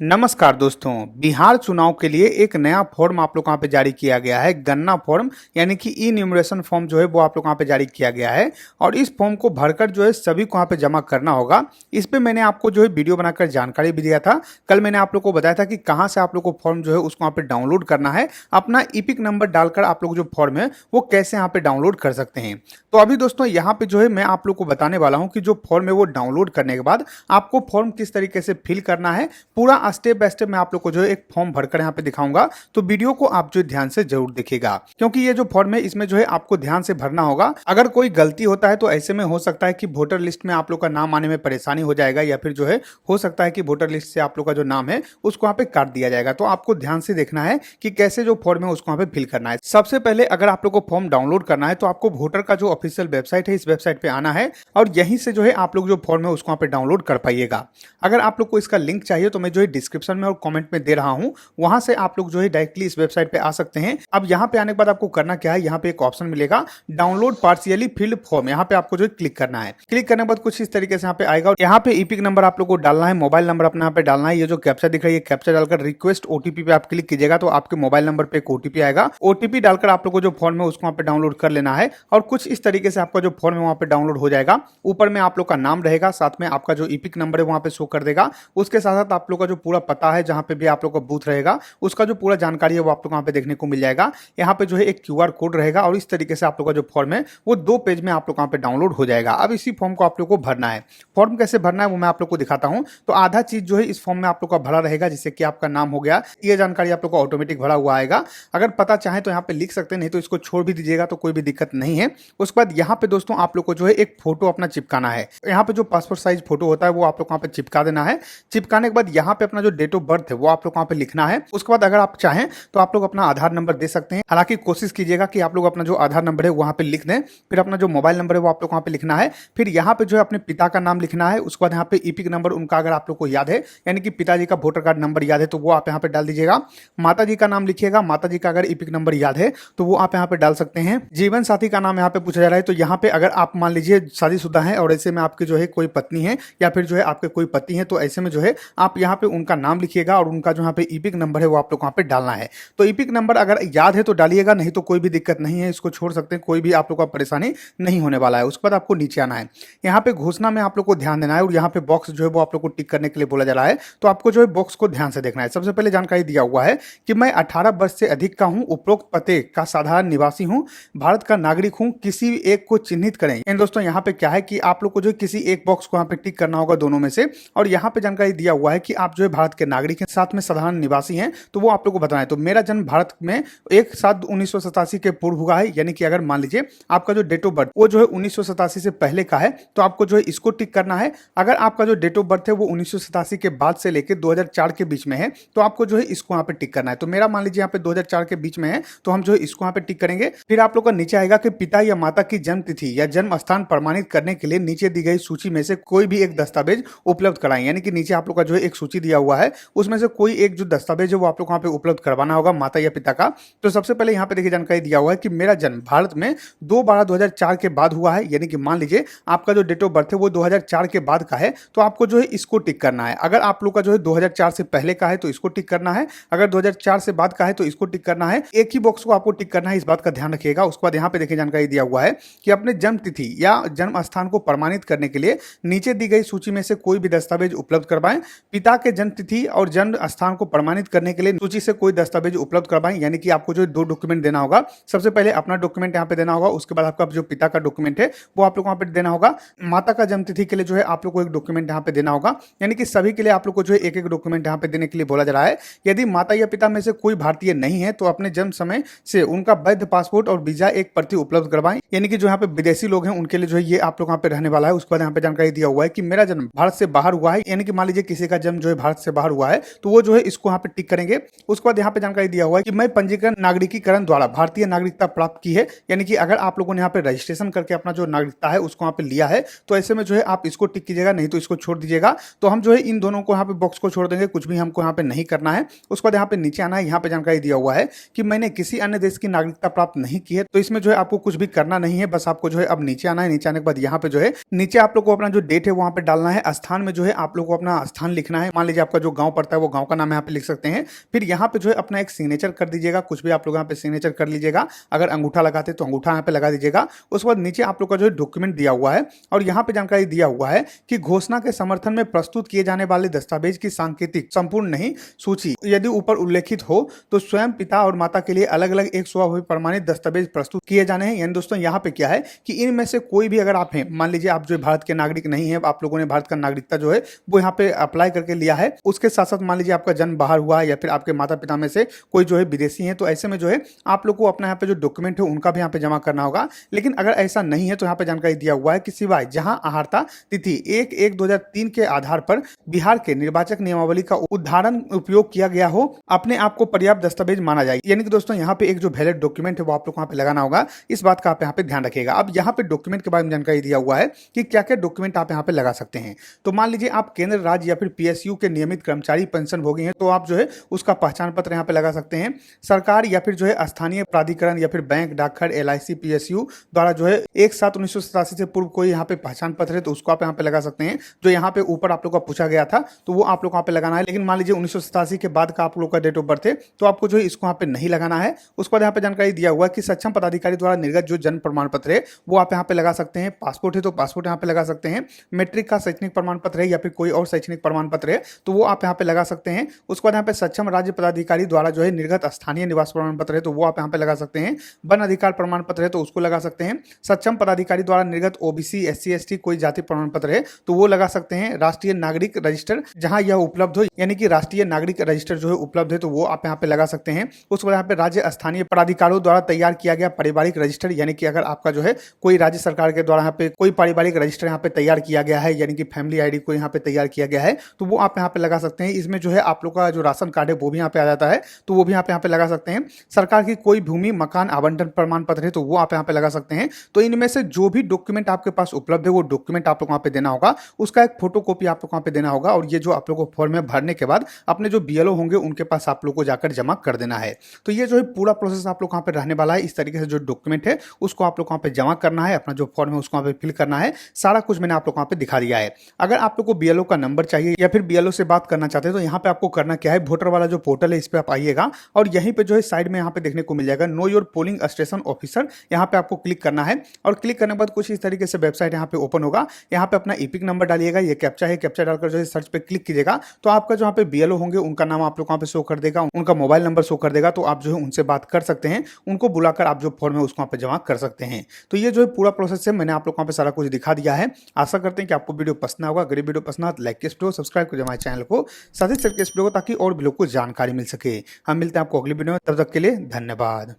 नमस्कार दोस्तों। बिहार चुनाव के लिए एक नया फॉर्म आप लोग यहाँ पे जारी किया गया है। गन्ना फॉर्म यानी कि ई न्यूमरेशन फॉर्म जो है वो आप लोग यहाँ पे जारी किया गया है और इस फॉर्म को भरकर जो है सभी को यहाँ पे जमा करना होगा। इस पे मैंने आपको जो है वीडियो बनाकर जानकारी भी दिया था। कल मैंने आप लोग को बताया था कि कहाँ से आप लोग को फॉर्म जो है उसको यहाँ पे डाउनलोड करना है। अपना ईपिक नंबर डालकर आप लोग जो फॉर्म है वो कैसे यहाँ पे डाउनलोड कर सकते हैं। तो अभी दोस्तों यहाँ पे जो है मैं आप लोग को बताने वाला हूँ कि जो फॉर्म है वो डाउनलोड करने के बाद आपको फॉर्म किस तरीके से फिल करना है, पूरा स्टेप बाय स्टेप मैं आप लोग को जो है एक फॉर्म भरकर यहाँ पे दिखाऊंगा। तो वीडियो को आप जो ध्यान से जरूर देखिएगा, क्योंकि ये जो फॉर्म है इसमें जो है आपको ध्यान से भरना होगा। अगर कोई गलती होता है तो ऐसे में हो सकता है कि वोटर लिस्ट में आप लोग का नाम आने में परेशानी हो जाएगा, या फिर जो है हो सकता है कि वोटर लिस्ट से आप लोग का जो नाम है उसको यहाँ पे काट दिया जाएगा। तो आपको ध्यान से देखना है कि कैसे जो फॉर्म है उसको यहाँ पे फिल करना है। सबसे पहले अगर आप लोग को फॉर्म डाउनलोड करना है तो आपको वोटर का जो ऑफिशियल वेबसाइट है इस वेबसाइट पे आना है और यहीं से जो है आप लोग जो फॉर्म है उसको यहाँ पे डाउनलोड कर पाइएगा। अगर आप लोग को इसका लिंक चाहिए तो मैं जो है डिस्क्रिप्शन में और कमेंट में दे रहा हूं, वहां से आप लोग जो है डायरेक्टली इस वेबसाइट पे आ सकते हैं। अब यहां पे आने के बाद आपको करना क्या है, यहां पे एक ऑप्शन मिलेगा डाउनलोड पार्शियली फिल्ड फॉर्म। यहां पे आपको जो है क्लिक करना है। क्लिक करने के बाद कुछ इस तरीके से यहां पे आएगा और यहां पे ईपिक नंबर आप लोग को डालना है, मोबाइल नंबर अपना यहां पे डालना है। ये जो कैप्चा दिख रहा है ये कैप्चा डालकर रिक्वेस्ट ओटीपी पे आप क्लिक कीजिएगा तो आपके मोबाइल नंबर पे एक ओटीपी आएगा। ओटीपी डालकर आप लोग को जो फॉर्म है उसको वहां पे डाउनलोड कर लेना है और कुछ इस तरीके से आपका जो फॉर्म है वहां पे डाउनलोड हो जाएगा। ऊपर में आप लोग का नाम रहेगा, साथ में आपका जो ईपिक नंबर है वहां पे शो कर देगा। उसके साथ साथ आप लोग का जो पूरा पता है, जहां पे भी आप लोग का बूथ रहेगा उसका जो पूरा जानकारी है वो आप लोग वहां पे देखने को मिल जाएगा। यहाँ पे जो है एक क्यूआर कोड रहेगा और इस तरीके से आप लोग का जो फॉर्म है वो 2 पेज में आप लोग वहां पे डाउनलोड हो जाएगा। अब इसी फॉर्म को आप लोग को भरना है। फॉर्म कैसे भरना है वो मैं आप लोग को दिखाता हूं। तो आधा चीज जो है इस फॉर्म में आप लोग का भरा रहेगा, जिससे कि आपका नाम हो गया, ये जानकारी आप लोग को ऑटोमेटिक भरा हुआ आएगा। अगर पता चाहे तो यहाँ पे लिख सकते हैं, नहीं तो इसको छोड़ भी दीजिएगा तो कोई भी दिक्कत नहीं है। उसके बाद यहाँ पे दोस्तों आप लोग को जो है एक फोटो अपना चिपकाना है। यहाँ पे जो पासपोर्ट साइज फोटो होता है वो आप लोग वहां पे चिपका देना है। चिपकाने के बाद यहाँ पे अपना जो डेट ऑफ बर्थ है वो आप लोग वहां पे लिखना है। उसके बाद अगर आप चाहें तो आप लोग अपना आधार नंबर दे सकते हैं। हालांकि कोशिश कीजिएगा कि आप लोग अपना जो आधार नंबर है वहां पे लिख दें। फिर अपना जो मोबाइल नंबर है वो आप लोग वहां पे लिखना है। फिर यहाँ पे जो है अपने पिता का नाम लिखना है। उसके बाद यहाँ पे ईपिक नंबर उनका अगर आप लोग को याद है, यानी कि पिताजी का वोटर कार्ड नंबर याद है तो वो आप यहाँ पे डाल दीजिएगा। माता जी का नाम लिखिएगा। माता जी का अगर ईपिक नंबर याद है तो वो आप यहाँ पे डाल सकते हैं। जीवन साथी का नाम यहाँ पे पूछा जा रहा है, तो यहाँ पे अगर आप मान लीजिए शादीशुदा है और ऐसे में आपके जो है कोई पत्नी है या फिर जो है आपके कोई पति है, तो ऐसे में जो है आप यहाँ पे उनका नाम लिखिएगा और उनका जो यहाँ पे ईपिक नंबर है वो आप लोग वहां पे डालना है। तो ईपिक नंबर अगर याद है तो डालिएगा, नहीं तो कोई भी दिक्कत नहीं है, इसको छोड़ सकते हैं, कोई भी आप लोग का परेशानी नहीं होने वाला है। उसके बाद आपको नीचे आना है। यहाँ पे घोषणा में आप लोग को ध्यान देना है और यहाँ पे बॉक्स जो है वो आप लोग को टिक करने के लिए बोला जा रहा है। तो आपको जो है बॉक्स को ध्यान से देखना है। सबसे पहले जानकारी दिया हुआ है कि मैं 18 वर्ष से अधिक का हूं, उपरोक्त पते का साधारण निवासी हूं, भारत का नागरिक हूं, किसी एक को चिन्हित करें। इन दोस्तों यहाँ पे क्या है कि आप लोग को जो किसी एक बॉक्स को यहाँ पे टिक करना होगा दोनों में से। और यहाँ पे जानकारी दिया हुआ है कि आप जो है भारत के नागरिक हैं, साथ में साधारण निवासी हैं, तो वो आप लोग को बताना है। तो मेरा जन्म भारत में 1/7/1987 के पूर्व हुआ है, यानी कि अगर मान लीजिए आपका जो डेट ऑफ बर्थ वो जो है 1987 से पहले का है तो आपको जो है इसको टिक करना है। अगर आपका जो डेट ऑफ बर्थ है वो 1987 के बाद से लेकर 2004 के बीच में है तो आपको जो है इसको यहाँ पे टिक करना है। तो मेरा मान लीजिए यहाँ पे 2004 के बीच में है तो हम जो है इसको यहाँ पे टिक करेंगे। फिर आप लोग का नीचे आएगा कि पिता या माता की जन्म तिथि या जन्म स्थान प्रमाणित करने के लिए नीचे दी गई सूची में से कोई भी एक दस्तावेज उपलब्ध कराएं। यानी कि नीचे आप लोग का जो है एक सूची दिया हुआ है, उसमें से कोई एक जो दस्तावेज है वो आप लोग वहां पे उपलब्ध करवाना होगा, माता या पिता का। तो सबसे पहले यहाँ पे देखिए जानकारी दिया हुआ है कि मेरा जन्म भारत में 2/12/2004 के बाद हुआ है, यानी कि मान लीजिए आपका जो डेट ऑफ बर्थ है वो 2004 के बाद का है तो आपको जो है इसको टिक करना है। अगर आप लोग का जो है 2004 से पहले का है तो इसको टिक करना है, अगर 2004 से बाद का है तो इसको टिक करना है। एक ही बॉक्स को आपको टिक करना है, इस बात का ध्यान रखिएगा। उसके बाद यहाँ पे देखिए जानकारी दिया हुआ है कि अपने जन्म तिथि या जन्म स्थान को प्रमाणित करने के लिए नीचे दी गई सूची में से कोई भी दस्तावेज उपलब्ध करवाएं। पिता के जन्म तिथि और जन्म स्थान को प्रमाणित करने के लिए सूची से कोई दस्तावेज उपलब्ध करवाएं। यानी कि आपको जो 2 डॉक्यूमेंट देना होगा। सबसे पहले अपना डॉक्यूमेंट यहाँ पे देना होगा, उसके बाद आपका जो पिता का डॉक्यूमेंट है वो आप लोग वहां पे देना होगा। माता का जन्म तिथि के लिए जो है आप लोग को एक डॉक्यूमेंट यहाँ पे देना होगा। यानी कि सभी के लिए आप लोग को जो है एक एक डॉक्यूमेंट यहाँ पे देने के लिए बोला जा रहा है। यदि माता या पिता में से कोई भारतीय नहीं है तो अपने जन्म समय से उनका वैध पासपोर्ट और वीजा एक प्रति उपलब्ध करवाएं। यानी कि जो यहाँ पे विदेशी लोग हैं उनके लिए जो है ये आप लोग यहाँ पे रहने वाला है। उसके बाद यहाँ पे जानकारी दिया हुआ है कि मेरा जन्म भारत से बाहर हुआ है, यानी कि मान लीजिए किसी का जन्म जो है भारत से बाहर हुआ है तो वो जो है इसको यहाँ पे टिक करेंगे। उसके बाद यहाँ पे जानकारी दिया हुआ है कि मैं पंजीकरण नागरिकीकरण द्वारा भारतीय नागरिकता प्राप्त की है। यानी कि अगर आप लोगों ने यहाँ पे रजिस्ट्रेशन करके अपना जो नागरिकता है उसको यहाँ पे लिया है तो ऐसे में जो है आप इसको टिक कीजिएगा, नहीं तो इसको छोड़ दीजिएगा। तो हम जो है इन दोनों को यहाँ पे बॉक्स को छोड़ देंगे, कुछ भी हमको यहाँ पे नहीं करना है। उसके बाद यहाँ पे नीचे आना है। यहाँ पे जानकारी दिया हुआ है कि मैंने किसी अन्य देश की नागरिकता प्राप्त नहीं की है, तो इसमें जो है आपको कुछ भी करना नहीं है, बस आपको जो है अब नीचे आना है। नीचे आने के बाद यहाँ पे जो है नीचे आप लोग को अपना जो डेट है वहां पे डालना है। स्थान में जो है आप लोग को अपना स्थान लिखना है। मान लीजिए आपका जो गांव पड़ता है वो गांव का नाम यहाँ पे लिख सकते हैं। फिर यहाँ पे जो है अपना एक सिग्नेचर कर दीजिएगा, कुछ भी आप लोग यहाँ पे सिग्नेचर कर लीजिएगा। अगर अंगूठा लगाते तो अंगूठा यहाँ पे लगा दीजिएगा। उसके बाद नीचे आप लोग का जो है डॉक्यूमेंट दिया हुआ है और यहाँ पे जानकारी दिया हुआ है कि घोषणा के समर्थन में प्रस्तुत किए जाने वाले दस्तावेज की सांकेतिक संपूर्ण नहीं सूची यदि ऊपर उल्लेखित हो तो स्वयं पिता और माता के लिए अलग अलग एक स्वभाव प्रमाणित दस्तावेज प्रस्तुत किए जाने हैं। यानी दोस्तों यहाँ पे क्या है कि इनमें से कोई भी अगर आप हैं, मान लीजिए आप जो भारत के नागरिक नहीं है, आप लोगों ने भारत का नागरिकता जो है वो यहाँ पे अप्लाई करके लिया है, उसके साथ साथ मान लीजिए आपका जन्म बाहर हुआ है या फिर आपके माता पिता में से कोई जो है विदेशी है, तो ऐसे में जो है आप लोग को अपना यहाँ पे जो डॉक्यूमेंट है उनका भी यहाँ पे जमा करना होगा। लेकिन अगर ऐसा नहीं है तो यहाँ पे जानकारी दिया हुआ है कि सिवाय जहां अहारता तिथि 1/1/2003 के आधार पर बिहार के निर्वाचक नियमावली का उदाहरण उपयोग किया गया हो, अपने आप को पर्याप्त दस्तावेज माना जाए। यानी कि दोस्तों यहाँ पे एक जो वैलिड डॉक्यूमेंट है वो आप लोग को यहाँ पे लगाना होगा। इस बात का आप यहाँ पे ध्यान रखिएगा। अब यहाँ पे डॉक्यूमेंट के बारे में जानकारी दिया हुआ है कि क्या क्या डॉक्यूमेंट आप यहाँ पे लगा सकते हैं। तो मान लीजिए आप केंद्र राज्य या फिर पीएसयू के नियमित कर्मचारी पेंशन भोगी हैं तो आप जो है उसका पहचान पत्र यहाँ पे लगा सकते हैं। सरकार या फिर जो है स्थानीय प्राधिकरण या फिर बैंक, डाकघर, LIC, PSU द्वारा जो है 1/7/1987 से पूर्व कोई यहाँ पे पहचान पत्र है तो उसको आप यहाँ पे लगा सकते हैं। जो यहाँ पे ऊपर आप लोग का पूछा गया था तो वो आप लोग यहाँ पे लगाना है। लेकिन मान लीजिए 1987 के बाद का आप लोग का डेट ऑफ बर्थ है तो आपको जो है इसको यहाँ पे नहीं लगाना है। उसके बाद यहाँ पे जानकारी दिया हुआ है कि सक्षम पदाधिकारी द्वारा निर्गत जो जन्म प्रमाण पत्र है वो आप यहाँ पे लगा सकते हैं। पासपोर्ट है तो पासपोर्ट यहाँ पे लगा सकते हैं। मैट्रिक का शैक्षणिक प्रमाण पत्र है या फिर कोई और शैक्षणिक प्रमाण पत्र है तो वो आप यहाँ पे लगा सकते हैं। उसके बाद यहाँ पे सक्षम राज्य पदाधिकारी द्वारा जो है निर्गत स्थानीय निवास प्रमाण पत्र है तो वो आप यहाँ पे लगा सकते हैं। वन अधिकार प्रमाण पत्र है तो उसको लगा सकते हैं। सक्षम पदाधिकारी द्वारा निर्गत OBC SC ST कोई जाति प्रमाण पत्र है तो वो लगा सकते हैं। राष्ट्रीय नागरिक रजिस्टर जहां यह उपलब्ध हो, यानी कि राष्ट्रीय नागरिक रजिस्टर जो है उपलब्ध है तो वो आप यहाँ पे लगा सकते हैं। उसके बाद यहाँ पे राज्य स्थानीय प्राधिकारों द्वारा तैयार किया गया पारिवारिक रजिस्टर, यानी कि अगर आपका जो है कोई राज्य सरकार के द्वारा यहाँ पे कोई पारिवारिक रजिस्टर यहाँ पे तैयार किया गया है, यानी कि फैमिली ID को यहाँ पे तैयार किया गया है तो वो आप यहाँ पे लगा सकते हैं। इसमें जो है आप लोग का जो राशन कार्ड है वो भी यहाँ पे आ जाता है तो वो भी आप यहाँ पे लगा सकते हैं। सरकार की कोई भूमि मकान आवंटन प्रमाण पत्र है तो वो आप यहाँ पे लगा सकते हैं। तो इनमें से जो भी डॉक्यूमेंट आपके पास उपलब्ध है वो डॉक्यूमेंट आप लोग वहाँ पे देना होगा, उसका एक फोटोकॉपी आप लोग वहाँ पे देना होगा और ये जो आप लोग को फॉर्म में भरने के बाद अपने जो BLO होंगे उनके पास आप लोग को जाकर जमा कर देना है। तो ये जो है पूरा प्रोसेस आप लोग वहाँ पे रहने वाला है। इस तरीके से जो डॉक्यूमेंट है उसको आप लोग वहाँ पे जमा करना है, अपना जो फॉर्म है उसको वहाँ पे फिल करना है। सारा कुछ मैंने आप लोग वहाँ पे दिखा दिया है। अगर आप लोग को BLO का नंबर चाहिए या फिर BLO से बात करना चाहते हैं तो यहाँ पे आपको करना क्या है, वोटर वाला जो पोर्टल है इस पे आप आइएगा और यहीं पे जो है साइड में यहाँ पे देखने को मिल जाएगा know your polling station officer, यहाँ पे आपको क्लिक करना है और क्लिक करने के बाद कुछ इस तरीके से वेबसाइट यहाँ पे ओपन होगा। यहाँ पे अपना EPIC नंबर डालिएगा, ये कैप्चा है, कैप्चा डालकर जो है सर्च पे क्लिक कीजिएगा तो आपका जो यहाँ पे BLO होंगे उनका नाम आप लोग वहाँ पे शो कर देगा, उनका मोबाइल नंबर शो कर देगा तो आप जो है उनसे बात कर सकते हैं। उनको बुलाकर आप जो फॉर्म है उसको वहाँ पे जमा कर सकते हैं। तो ये जो है पूरा प्रोसेस है, मैंने आप लोग वहाँ पे सारा कुछ दिखा दिया है। आशा करते हैं कि आपको वीडियो पसंद होगा। अगर वीडियो पसंद आए तो लाइक कीजिए, सब्सक्राइब कीजिए हमारे चैनल को, साथ ही शेयर कीजिए इस वीडियो को ताकि और भी लोग को जानकारी मिल सके। हम मिलते हैं आपको अगली वीडियो में, तब तक के लिए धन्यवाद।